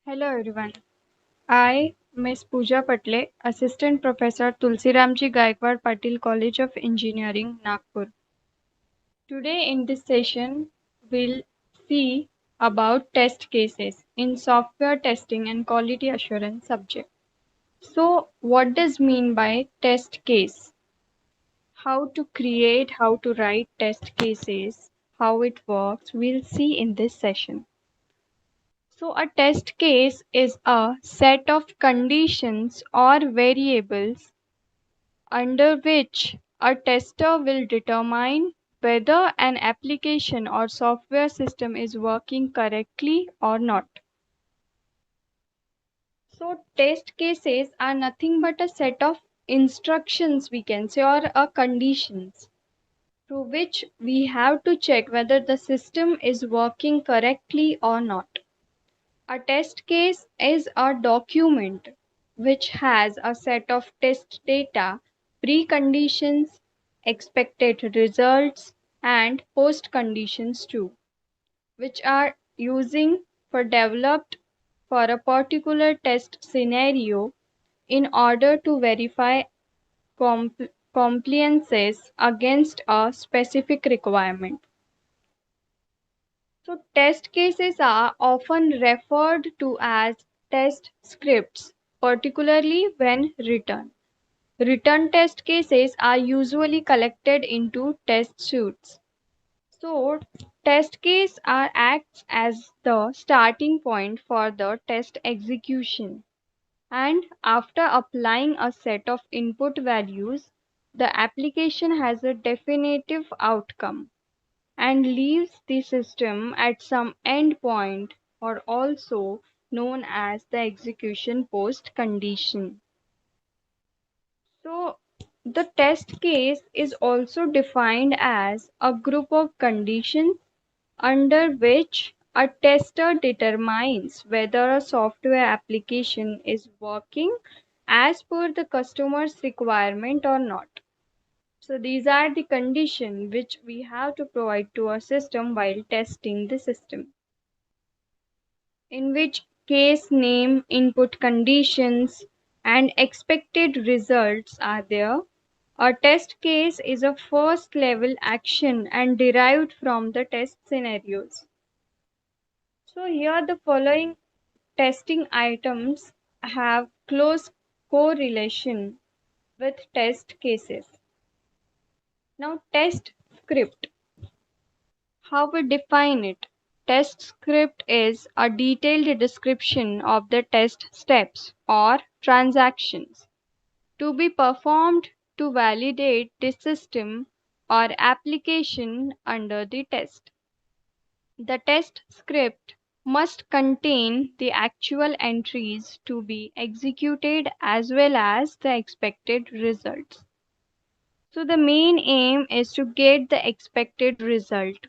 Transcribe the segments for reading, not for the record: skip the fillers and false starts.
Hello everyone. I, Miss Pooja Patle, Assistant Professor Tulsiramji Gaikwad Patil College of Engineering, Nagpur. Today in this session, we'll see about test cases in software testing and quality assurance subject. So, what does mean by test case? How to create, how to write test cases, how it works, we'll see in this session. So, a test case is a set of conditions or variables under which a tester will determine whether an application or software system is working correctly or not. So, test cases are nothing but a set of instructions, we can say, or a conditions through which we have to check whether the system is working correctly or not. A test case is a document which has a set of test data, preconditions, expected results, and post conditions too, which are using for developed for a particular test scenario in order to verify compliances against a specific requirement. So, test cases are often referred to as test scripts, particularly when written. Written test cases are usually collected into test suites. So, test case are acts as the starting point for the test execution. And after applying a set of input values, the application has a definitive outcome and leaves the system at some endpoint or also known as the execution post condition. So the test case is also defined as a group of conditions under which a tester determines whether a software application is working as per the customer's requirement or not. So these are the conditions which we have to provide to our system while testing the system. In which case name, input conditions, and expected results are there. A test case is a first level action and derived from the test scenarios. So here the following testing items have close correlation with test cases. Now test script. How we define it? Test script is a detailed description of the test steps or transactions to be performed to validate the system or application under the test. The test script must contain the actual entries to be executed as well as the expected results. So the main aim is to get the expected result.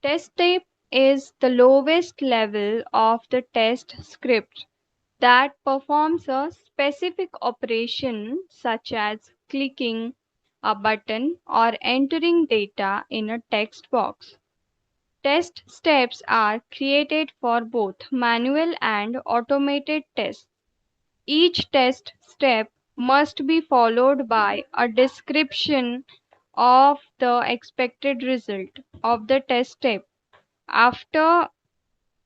Test type is the lowest level of the test script that performs a specific operation such as clicking a button or entering data in a text box. Test steps are created for both manual and automated tests. Each test step must be followed by a description of the expected result of the test step after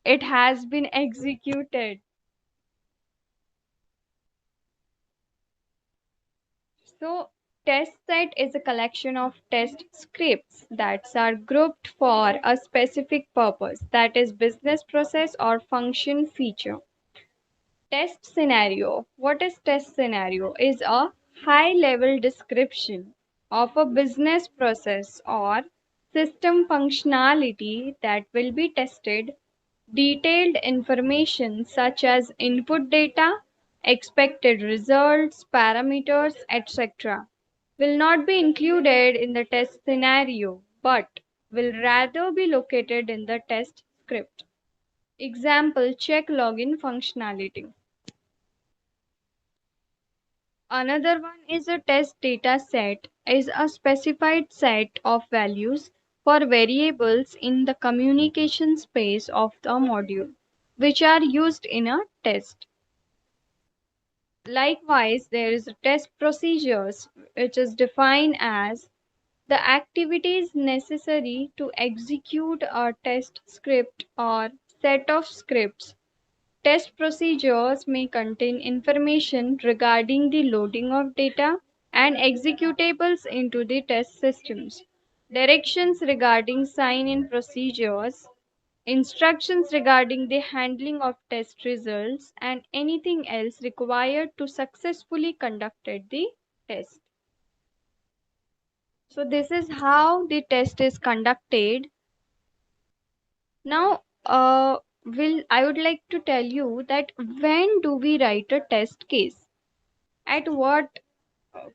it has been executed. So, test set is a collection of test scripts that are grouped for a specific purpose, that is, business process or function feature. Test scenario. What is test scenario? Is a high level description of a business process or system functionality that will be tested. Detailed information such as input data, expected results, parameters, etc. will not be included in the test scenario but will rather be located in the test script. Example, check login functionality. Another one is a test data set is a specified set of values for variables in the communication space of the module. which are used in a test. Likewise, there is a test procedures, which is defined as the activities necessary to execute a test script or set of scripts. Test procedures may contain information regarding the loading of data and executables into the test systems, directions regarding sign in procedures, instructions regarding the handling of test results, and anything else required to successfully conduct the test. So, this is how the test is conducted. Now, will I would like to tell you that when do we write a test case? At what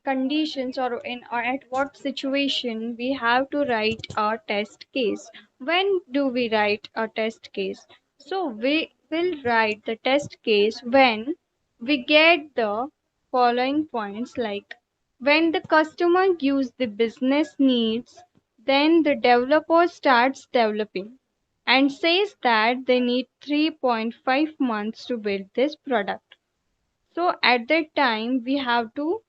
conditions or at what situation we have to write a test case? When do we write a test case? So we will write the test case when we get the following points, like when the customer gives the business needs, then the developer starts developing and says that they need 3.5 months to build this product. So at that time, we have to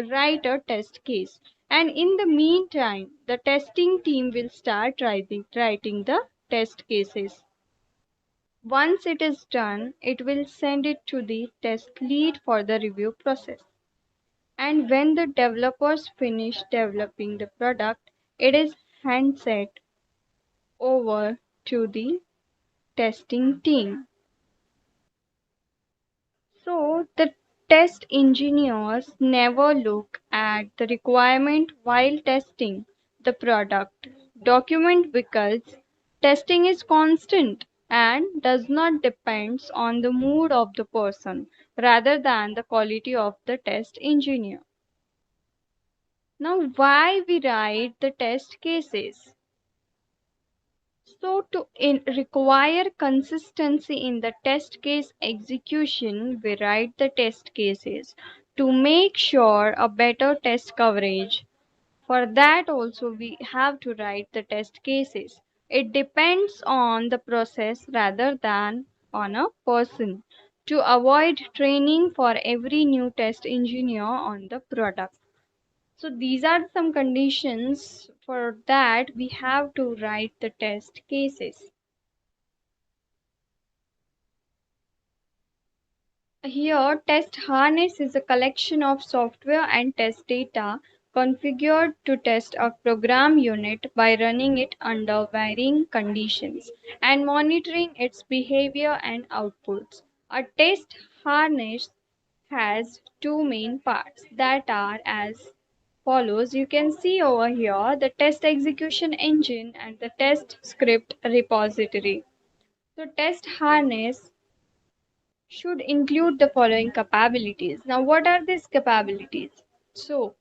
write a test case. And in the meantime, the testing team will start writing the test cases. Once it is done, it will send it to the test lead for the review process. And when the developers finish developing the product, it is handset over to the testing team. So the test engineers never look at the requirement while testing the product. Document because testing is constant and does not depend on the mood of the person rather than the quality of the test engineer. Now, why we write the test cases? So, to require consistency in the test case execution, we write the test cases to make sure a better test coverage. For that, also, we have to write the test cases. It depends on the process rather than on a person to avoid training for every new test engineer on the product. So these are some conditions for that we have to write the test cases. Here, test harness is a collection of software and test data configured to test a program unit by running it under varying conditions and monitoring its behavior and outputs. A test harness has two main parts that are as follows. You can see over here the test execution engine and the test script repository. So, test harness should include the following capabilities. Now, what are these capabilities? So,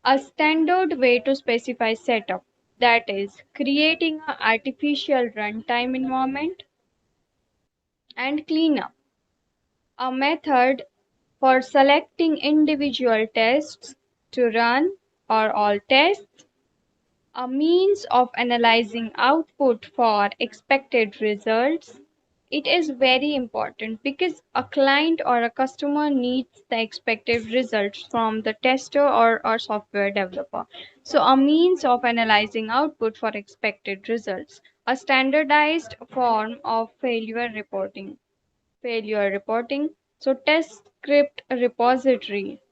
a standard way to specify setup, that is creating an artificial runtime environment and cleanup, a method for selecting individual tests to run or all tests, a means of analyzing output for expected results. It is very important because a client or a customer needs the expected results from the tester or software developer. So, a means of analyzing output for expected results, a standardized form of failure reporting. Failure reporting. So, test script repository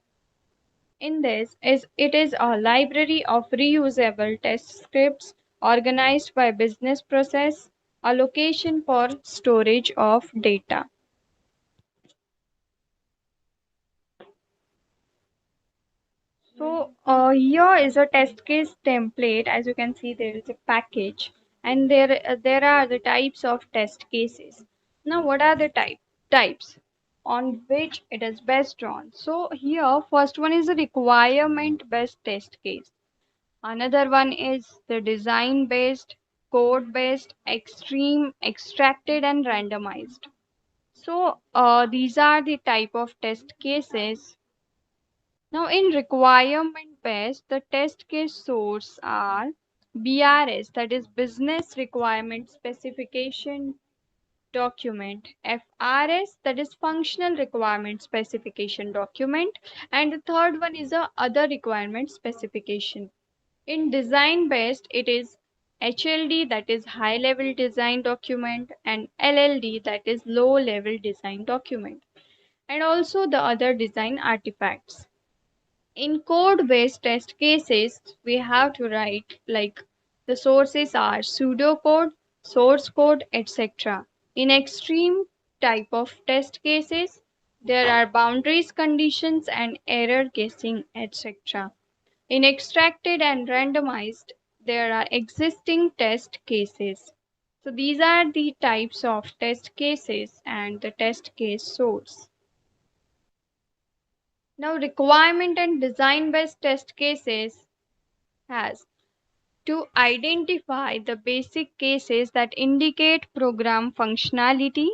in this is it is a library of reusable test scripts organized by business process, a location for storage of data. So here is a test case template. As you can see, there is a package, and there are the types of test cases. Now, what are the types on which it is based on? So here, first one is a requirement based test case. Another one is the design based, code based, extreme, extracted, and randomized. So these are the type of test cases. Now, in requirement based, the test case source are BRS, that is Business Requirement Specification, document, FRS, that is functional requirement specification document, and the third one is a other requirement specification. In design based, it is HLD, that is high level design document, and LLD, that is low level design document, and also the other design artifacts. In code based test cases, we have to write like the sources are pseudocode, source code, etc. In extreme type of test cases, there are boundaries conditions and error guessing, etc. In extracted and randomized, there are existing test cases. So these are the types of test cases and the test case source. Now, requirement and design based test cases has to identify the basic cases that indicate program functionality,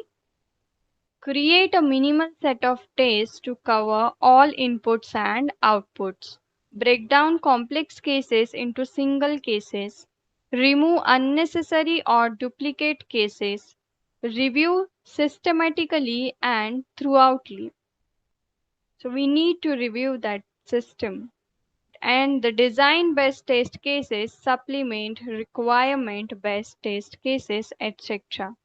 create a minimal set of tests to cover all inputs and outputs, break down complex cases into single cases, remove unnecessary or duplicate cases, review systematically and throughoutly. So we need to review that system. And the design based test cases supplement requirement based test cases, etc.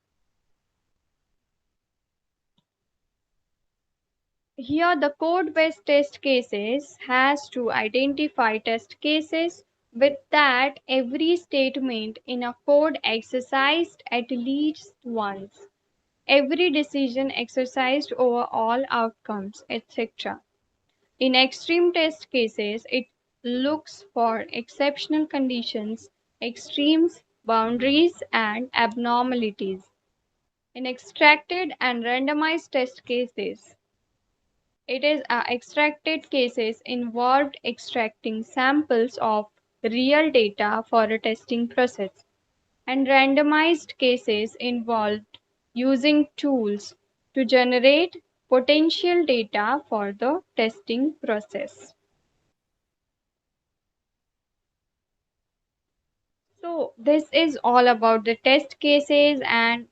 Here the code based test cases has to identify test cases with that every statement in a code exercised at least once, every decision exercised over all outcomes, etc. In extreme test cases, it looks for exceptional conditions, extremes, boundaries, and abnormalities. In extracted and randomized test cases, it is extracted cases involved extracting samples of real data for a testing process, and randomized cases involved using tools to generate potential data for the testing process. So, this is all about the test cases and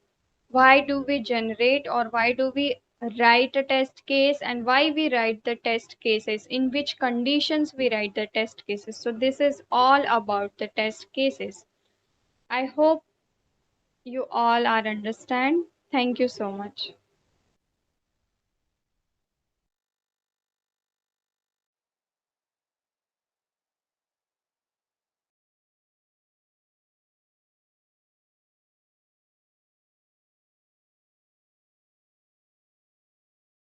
why do we generate or why do we write a test case and why we write the test cases, in which conditions we write the test cases. So, this is all about the test cases. I hope you all are understand. Thank you so much.